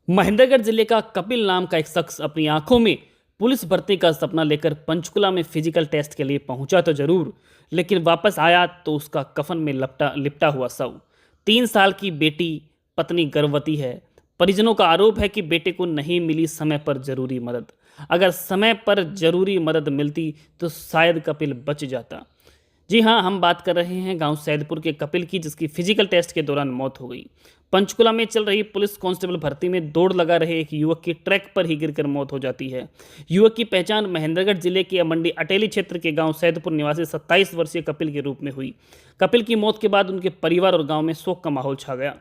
महेंद्रगढ़ जिले का कपिल नाम का एक शख्स अपनी आंखों में पुलिस भर्ती का सपना लेकर पंचकुला में फिजिकल टेस्ट के लिए पहुंचा तो जरूर, लेकिन वापस आया तो उसका कफन में लपटा लिपटा हुआ शव। 3 साल की बेटी, पत्नी गर्भवती है। परिजनों का आरोप है कि बेटे को नहीं मिली समय पर जरूरी मदद। अगर समय पर जरूरी मदद मिलती तो शायद कपिल बच जाता। जी हाँ, हम बात कर रहे हैं गांव सैदपुर के कपिल की, जिसकी फिजिकल टेस्ट के दौरान मौत हो गई। पंचकुला में चल रही पुलिस कांस्टेबल भर्ती में दौड़ लगा रहे एक युवक की ट्रैक पर ही गिरकर मौत हो जाती है। युवक की पहचान महेंद्रगढ़ जिले के मंडी अटेली क्षेत्र के गांव सैदपुर निवासी 27 वर्षीय कपिल के रूप में हुई। कपिल की मौत के बाद उनके परिवार और गांव में शोक का माहौल छा गया।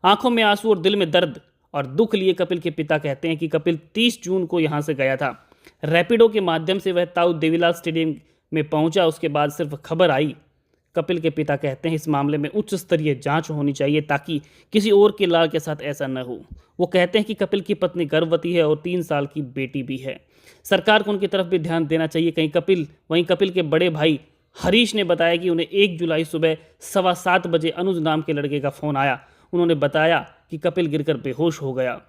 आंखों में आंसू और दिल में दर्द और दुख लिए कपिल के पिता कहते हैं कि कपिल 30 जून को यहां से गया था। रैपिडो के माध्यम से वह ताऊ देवीलाल स्टेडियम में पहुंचा। उसके बाद सिर्फ खबर आई। कपिल के पिता कहते हैं इस मामले में उच्च स्तरीय जांच होनी चाहिए ताकि किसी और के लाल के साथ ऐसा न हो। वो कहते हैं कि कपिल की पत्नी गर्भवती है और 3 साल की बेटी भी है। सरकार को उनकी तरफ भी ध्यान देना चाहिए। वहीं कपिल के बड़े भाई हरीश ने बताया कि उन्हें 1 जुलाई सुबह 7:15 बजे अनुज नाम के लड़के का फ़ोन आया। उन्होंने बताया कि कपिल गिरकर बेहोश हो गया।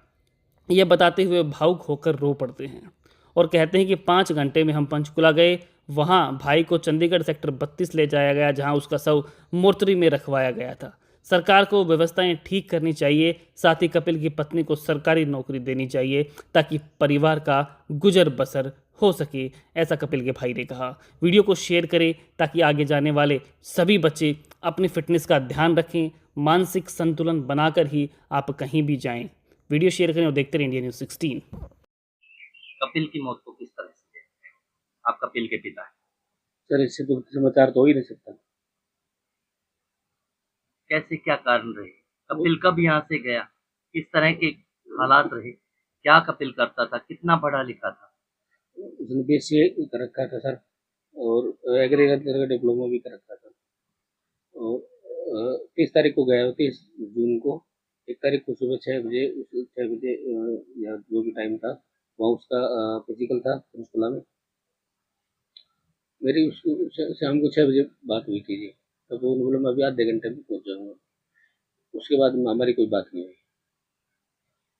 यह बताते हुए भावुक होकर रो पड़ते हैं और कहते हैं कि 5 घंटे में हम पंचकुला गए। वहां भाई को चंडीगढ़ सेक्टर 32 ले जाया गया, जहां उसका शव मोर्चरी में रखवाया गया था। सरकार को व्यवस्थाएं ठीक करनी चाहिए। साथ ही कपिल की पत्नी को सरकारी नौकरी देनी चाहिए ताकि परिवार का गुजर बसर हो सके, ऐसा कपिल के भाई ने कहा। वीडियो को शेयर करें ताकि आगे जाने वाले सभी बच्चे अपनी फिटनेस का ध्यान रखें। मानसिक संतुलन बनाकर ही आप कहीं भी जाएं। वीडियो शेयर करें और देखते रहिए इंडिया न्यूज़ 16। कपिल की मौत को किस तरह से देखते हैं? आप कपिल के पिता हैं। सर इससे तो समाचार तो हो ही नहीं सकता। कैसे, क्या कारण रहे? कपिल कब यहाँ से गया? किस तरह के हालात रहे? क्या कपिल करता था? कितना पढ़ा लिखा था? उसने बीसीए कर रखा था सर, और एग्रीकल्चर का डिप्लोमा भी कर रखा था। और 30 तारीख को गया, 30 जून को। 1 तारीख को सुबह 6 बजे, 6 बजे या जो भी टाइम था, वहाँ उसका फिजिकल था पंचकुला में। मेरी शाम को 6 बजे बात हुई थी जी। तब उन्होंने बोला मैं अभी आधे घंटे में पहुँच जाऊँगा। उसके बाद हमारी कोई बात नहीं हुई।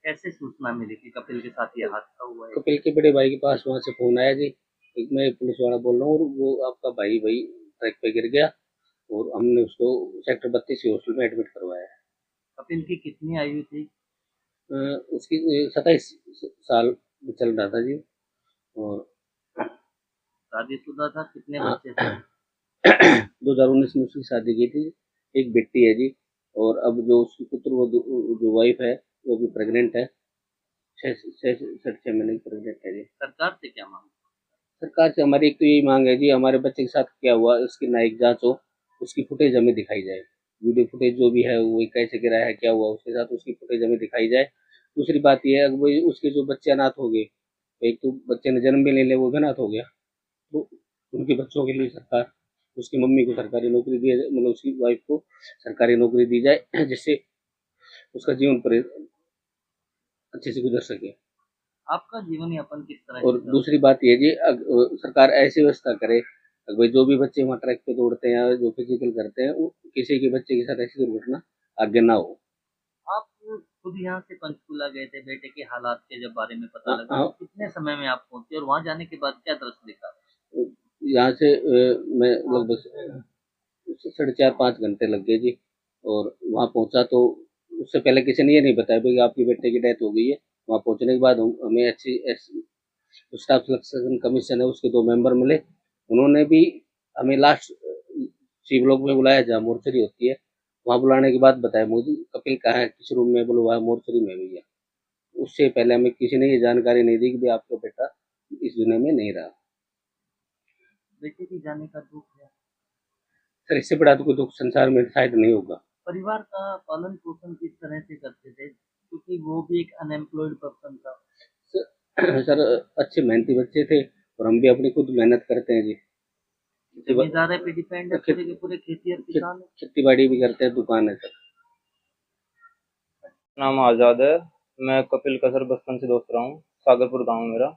कैसे सूचना मिली कि कपिल के साथ ये हादसा हुआ है? कपिल के बड़े भाई के पास वहाँ से फ़ोन आया जी, एक मैं पुलिस वाला बोल रहा हूँ और वो आपका भाई भाई ट्रैक पे गिर गया, और हमने उसको सेक्टर 32 हॉस्पिटल में एडमिट करवाया है। कपिल की कितनी आयु थी? उसकी 27 साल चल रहा था जी। और शादीशुदा था? कितने हाँ, बच्चे थे? 2019 में उसकी शादी की थी। एक बेटी है जी। और अब जो उसकी पुत्र, वो जो वाइफ है, वो भी प्रेग्नेंट है। 6 महीने की प्रेग्नेंट है जी। सरकार से क्या मांग? सरकार से हमारी एक तो यही मांग है जी, हमारे बच्चे के साथ क्या हुआ उसकी न्यायिक जांच हो, उसकी फुटेज हमें दिखाई जाए। वीडियो फुटेज जो भी है वो कैसे गिरा है, क्या हुआ उसके साथ, उसकी फुटेज हमें दिखाई जाए। दूसरी बात यह है, वो उसके जो बच्चे अनाथ हो गए, एक तो बच्चे ने जन्म भी नहीं लिया, वो भी अनाथ हो गया, तो उनके बच्चों के लिए सरकार, उसकी मम्मी को सरकारी नौकरी दी जाए, मतलब उसकी वाइफ को सरकारी नौकरी दी जाए, जिससे उसका जीवन पर अच्छे से गुजर सके। आपका जीवन यापन किस तरह और से चलता दूसरी बात ये जी, सरकार ऐसी व्यवस्था करे, भाई जो भी बच्चे वहाँ ट्रैक पे दौड़ते हैं या जो फिजिकल करते हैं, वो किसी के बच्चे के साथ ऐसी दुर्घटना आगे ना हो। है? आप खुद यहाँ से पंचकुला गए थे, बेटे के हालात के जब बारे में पता लगा हाँ, तो कितने समय में आप पहुंचे और वहां जाने के बाद क्या दृश्य दिखा? यहाँ से मैं लगभग 4.5-5 घंटे लग गए जी। और वहाँ पहुँचा तो उससे पहले किसी ने ये नहीं बताया भाई आपकी बेटे की डेथ हो गई है। वहाँ पहुँचने के बाद हमें अच्छी स्टाफ सिलेक्शन कमीशन है, उसके 2 मेंबर मिले। उन्होंने भी हमें लास्ट सी ब्लॉक में बुलाया जहाँ मोर्चरी होती है। वहाँ बुलाने के बाद बताया मुझे कपिल कहाँ है, किस रूम में, बोलो वहाँ मोर्चरी में भैया। उससे पहले हमें किसी ने ये जानकारी नहीं दी कि भाई आपका बेटा इस दुनिया में नहीं रहा। बेटे के जाने का दुख है। सर इससे बड़ा तो कोई दुख संसार में शायद नहीं होगा। परिवार का पालन पोषण किस तरह से करते थे, क्योंकि वो भी एक अनएम्प्लॉयड पर्सन था? सर अच्छे मेहनती बच्चे थे, और हम भी अपनी खुद मेहनत करते हैं जी। जमींदारे पे डिपेंड है, पूरे के पूरे खेती और किसान है। खेती बाड़ी भी करते हैं, दुकान है सर। नाम आज़ाद है। मैं कपिल का सर बचपन से दोस्त रहा हूँ। सागरपुर गाँव मेरा।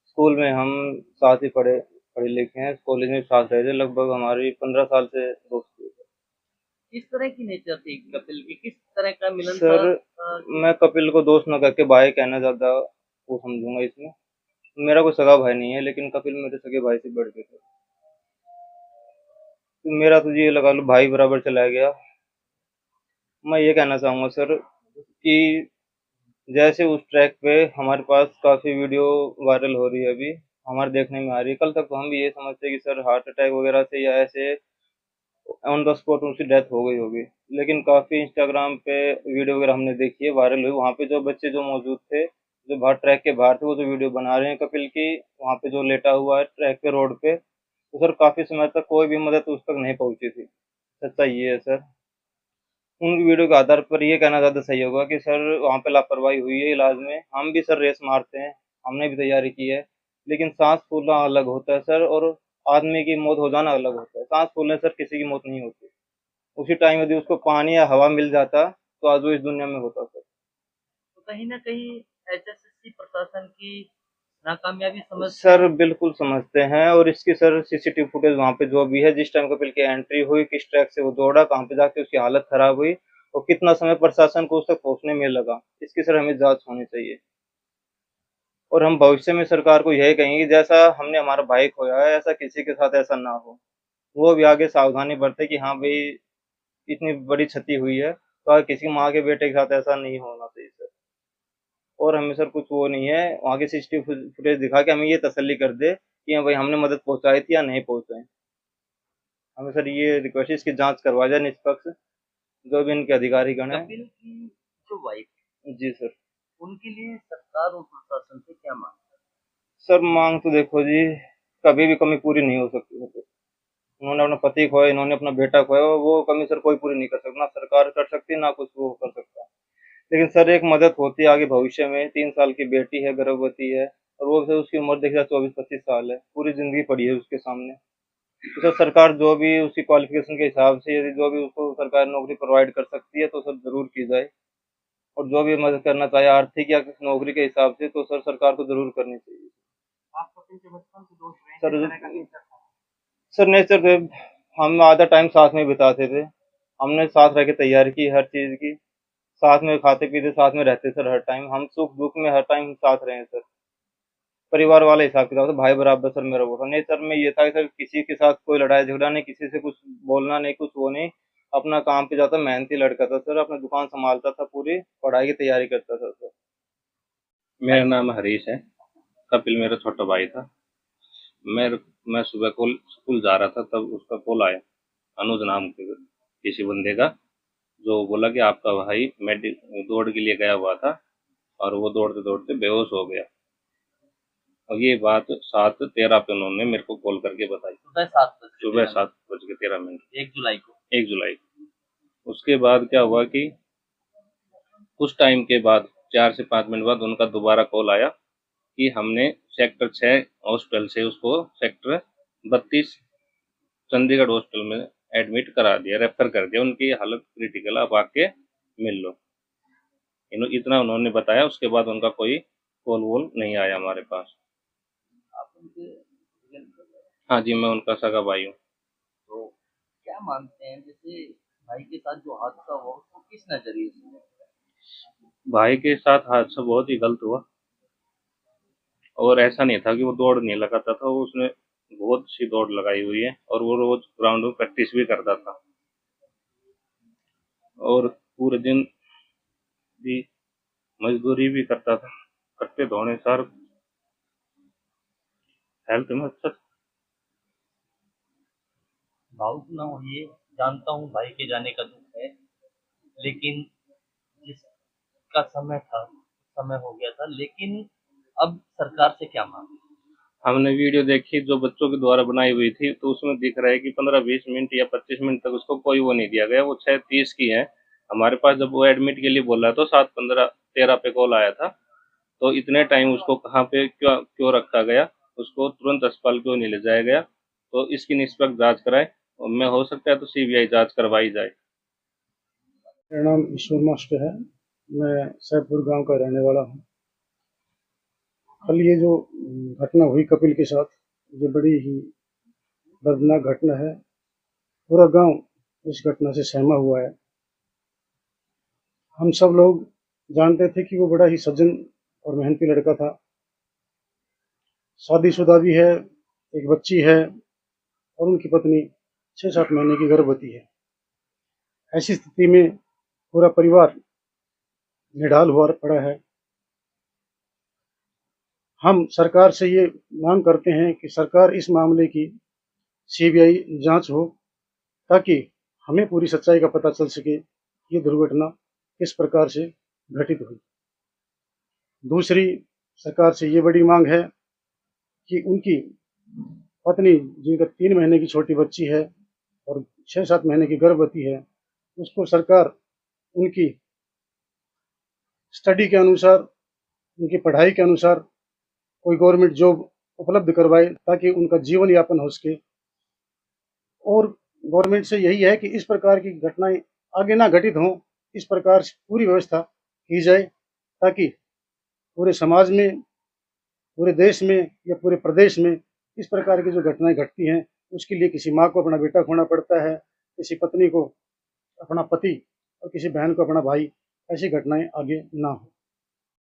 स्कूल में हम साथ ही पढ़े लिखे हैं। कॉलेज में साथ रहे थे। लगभग हमारी 15 साल से दोस्ती है। किस तरह की नेचर थी कपिल की, किस तरह का मिलन था? सर मैं कपिल को दोस्त न करके भाई कहना ज़्यादा वो समझूंगा इसमें। मेरा कोई सगा भाई नहीं है, लेकिन कपिल मेरे सगे भाई से बढ़ के थे। तो मेरा तो ये लगा लो भाई बराबर चला गया। मैं ये कहना चाहूँगा सर कि जैसे उस ट्रैक पे हमारे पास काफ़ी वीडियो वायरल हो रही है अभी, हमारे देखने में आ रही है। कल तक तो हम भी ये समझते कि सर हार्ट अटैक वगैरह से या ऐसे ऑन द स्पॉट उसकी डेथ हो गई होगी। लेकिन काफ़ी इंस्टाग्राम पे वीडियो वगैरह हमने देखी है, वायरल हुई। वहाँ पे जो बच्चे जो मौजूद थे, जो बाहर ट्रैक के बाहर थे, वो जो वीडियो बना रहे हैं कपिल की, वहाँ पे जो लेटा हुआ है ट्रैक पे रोड पे, तो सर काफ़ी समय तक कोई भी मदद उस तक नहीं पहुँची थी। सच्चाई ये है सर। उन वीडियो के आधार पर ये कहना ज़्यादा सही होगा कि सर वहाँ पे लापरवाही हुई है इलाज में। हम भी सर रेस मारते हैं, हमने भी तैयारी की है, लेकिन सांस फूलना अलग होता है सर, और आदमी की मौत हो जाना अलग होता है। सांस फूलने से सर किसी की मौत नहीं होती। उसी टाइम यदि उसको पानी या हवा मिल जाता तो आज वो इस दुनिया में होता सर। तो कहीं न कहीं एचएसएससी प्रशासन की नाकामयाबी समझते सर हैं? बिल्कुल समझते हैं, और इसकी सर सीसीटीवी फुटेज वहाँ पे जो भी है, जिस टाइम कपिल की एंट्री हुई, किस ट्रैक से वो दौड़ा, कहाँ पे जाके उसकी हालत खराब हुई और कितना समय प्रशासन को उस तक पहुँचने में लगा, इसकी सर हमें जाँच होनी चाहिए। और हम भविष्य में सरकार को यही कहेंगे कि जैसा हमने हमारा भाई खोया है, ऐसा किसी के साथ ऐसा ना हो। वो भी आगे सावधानी बरते कि हाँ भई, इतनी बड़ी क्षति हुई है, तो आगे किसी माँ के बेटे के साथ ऐसा नहीं होना चाहिए सर। और हमें सर कुछ वो नहीं है, वहाँ की सीसीटीवी फुटेज दिखा के हमें ये तसल्ली कर दे कि हाँ भाई, हमने मदद पहुँचाई थी या नहीं पहुँचाई। हमें सर ये रिक्वेस्ट है, इसकी जाँच करवाया जाए निष्पक्ष, जो भी इनके अधिकारीगण हैं। कपिल की जो वाइफ जी सर। उनके लिए सरकार और प्रशासन से क्या माँग है? सर माँग तो देखो जी, कभी भी कमी पूरी नहीं हो सकती है। उन्होंने अपना पति खोया, इन्होंने अपना बेटा खोया, वो कमी सर कोई पूरी नहीं कर सकता, ना सरकार कर सकती है, ना कुछ वो कर सकता। लेकिन सर एक मदद होती है आगे भविष्य में। 3 साल की बेटी है, गर्भवती है, और वो सर उसकी उम्र देखिए 24-25 साल है, पूरी ज़िंदगी पड़ी है उसके सामने। तो सर सरकार जो भी उसकी क्वालिफ़िकेशन के हिसाब से यदि जो भी उसको सरकार नौकरी प्रोवाइड कर सकती है, तो सर ज़रूर की जाए। और जो भी मदद करना चाहे आर्थिक या नौकरी के हिसाब से, तो सर सरकार को ज़रूर करनी चाहिए। आप कपिल से बचपन से दोस्त रहे हैं, सर किस तरह का नेचर था? सर नेचर पे हम आधा टाइम साथ में बिताते थे। हमने साथ रह के तैयारी की हर चीज़ की। साथ में खाते-पीते, साथ में रहते सर हर टाइम। हम सुख-दुःख में हर टाइम साथ रहे हैं सर। परिवार वाला हिसाब-किताब था, भाई बराबर सर मेरा वो था। नेचर में ये था कि सर किसी के साथ कोई लड़ाई-झगड़ा नहीं, किसी से कुछ बोलना नहीं, कुछ वो नहीं। अपना काम पे जाता, मेहनती लड़का था सर, अपनी दुकान सँभालता था पूरी, पढ़ाई की तैयारी करता था सर। मेरा नाम हरीश है। कपिल मेरा छोटा भाई था। मैं मैं सुबह को स्कूल जा रहा था, तब उसका कॉल आया, अनुज नाम के किसी बंदे का, जो बोला कि आपका भाई दौड़ के लिए गया हुआ था और वो दौड़ते दौड़ते बेहोश हो गया। और ये बात 7:13 पे उन्होंने मेरे को कॉल करके बताई। सुबह 7 बजे सुबह 7:13 1 जुलाई को। 1 जुलाई को। उसके बाद क्या हुआ कि कुछ टाइम के बाद 4 से 5 मिनट बाद उनका दोबारा कॉल आया कि हमने सेक्टर 6 हॉस्पिटल से उसको सेक्टर 32 चंडीगढ़ हॉस्पिटल में एडमिट करा दिया, रेफर कर दिया, उनकी हालत क्रिटिकल, आप आके मिल लो। इतना उन्होंने बताया। उसके बाद उनका कोई कॉल वॉल नहीं आया हमारे पास। आप उनके रियल ब्रदर हैं, हाँ जी, मैं उनका सगा भाई हूँ। तो क्या मानते हैं जैसे भाई के साथ जो हादसा हुआ उसको किस नज़रिए से देखते हैं? भाई के साथ हादसा बहुत ही गलत हुआ, और ऐसा नहीं था कि वो दौड़ नहीं लगाता था, वो उसने बहुत सी दौड़ लगाई हुई है और वो रोज ग्राउंड में प्रैक्टिस भी करता था, और पूरे दिन भी मजदूरी भी करता था, कट्टे धोने सर, हेल्थ में अच्छा। भावुक ना होइए, जानता हूँ भाई के जाने का दुख है, लेकिन जिसका समय था, समय हो गया था, लेकिन अब सरकार से क्या मांग? हमने वीडियो देखी जो बच्चों के द्वारा बनाई हुई थी, तो उसमें दिख रहा है कि 15-20 मिनट या 25 मिनट तक उसको कोई वो नहीं दिया गया। वो 6:30 की है हमारे पास, जब वो एडमिट के लिए बोला तो 7:15-13 पे कॉल आया था। तो इतने टाइम उसको कहाँ पे क्यों क्यों रखा गया, उसको तुरंत अस्पताल क्यों नहीं ले जाया गया? तो इसकी निष्पक्ष जांच कराए, और में हो सकता है तो सीबीआई जांच करवाई जाए। मेरा नाम ईश्वर मास्टर है। मैं सैदपुर गांव का रहने वाला हूं। कल ये जो घटना हुई कपिल के साथ, ये बड़ी ही दर्दनाक घटना है। पूरा गांव इस घटना से सहमा हुआ है। हम सब लोग जानते थे कि वो बड़ा ही सज्जन और मेहनती लड़का था। शादीशुदा भी है, एक बच्ची है और उनकी पत्नी 6-7 महीने की गर्भवती है। ऐसी स्थिति में पूरा परिवार निढाल हुआ पड़ा है। हम सरकार से ये मांग करते हैं कि सरकार इस मामले की सीबीआई जांच हो, ताकि हमें पूरी सच्चाई का पता चल सके ये दुर्घटना किस प्रकार से घटित हुई। दूसरी, सरकार से ये बड़ी मांग है कि उनकी पत्नी, जिनका 3 महीने की छोटी बच्ची है और 6-7 महीने की गर्भवती है, उसको सरकार उनकी स्टडी के अनुसार, उनकी पढ़ाई के अनुसार कोई गवर्नमेंट जॉब उपलब्ध करवाए, ताकि उनका जीवन यापन हो सके। और गवर्नमेंट से यही है कि इस प्रकार की घटनाएं आगे ना घटित हों, इस प्रकार से पूरी व्यवस्था की जाए, ताकि पूरे समाज में, पूरे देश में या पूरे प्रदेश में इस प्रकार की जो घटनाएं घटती हैं, उसके लिए किसी माँ को अपना बेटा खोना पड़ता है, किसी पत्नी को अपना पति और किसी बहन को अपना भाई, ऐसी घटनाएं आगे ना हो।